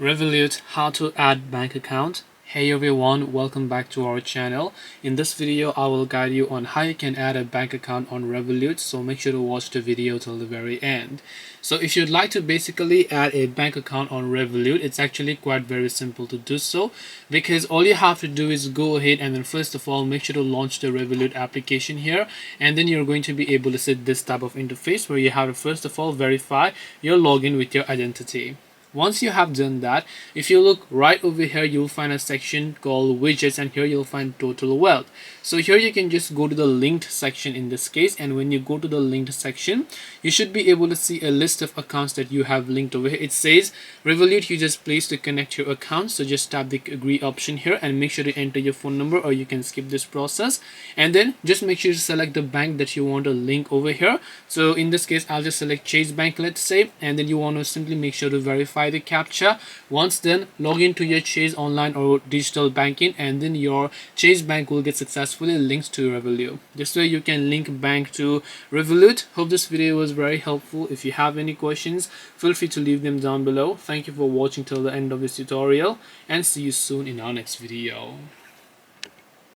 Revolut, how to add bank account. Hey everyone, welcome back to our channel. In this video I will guide you on how you can add a bank account on Revolut, so make sure to watch the video till the very end. So if you'd like to basically add a bank account on Revolut, it's actually quite very simple to do so, because all you have to do is go ahead and then first of all make sure to launch the Revolut application here, and then you're going to be able to see this type of interface where you have to first of all verify your login with your identity. Once you have done that, if you look right over here, you'll find a section called widgets, and here you'll find total wealth. So here you can just go to the linked section in this case, and when you go to the linked section, you should be able to see a list of accounts that you have linked over here. It says Revolut users please to connect your account, so just tap the agree option here and make sure to enter your phone number, or you can skip this process, and then just make sure to select the bank that you want to link over here. So in this case I'll just select Chase Bank, let's say, and then you want to simply make sure to verify the captcha. Once done, log into your Chase online or digital banking, and then your Chase Bank will get successfully linked to Revolut. This way you can link bank to Revolut. Hope this video was very helpful. If you have any questions, feel free to leave them down below. Thank you for watching till the end of this tutorial, and see you soon in our next video.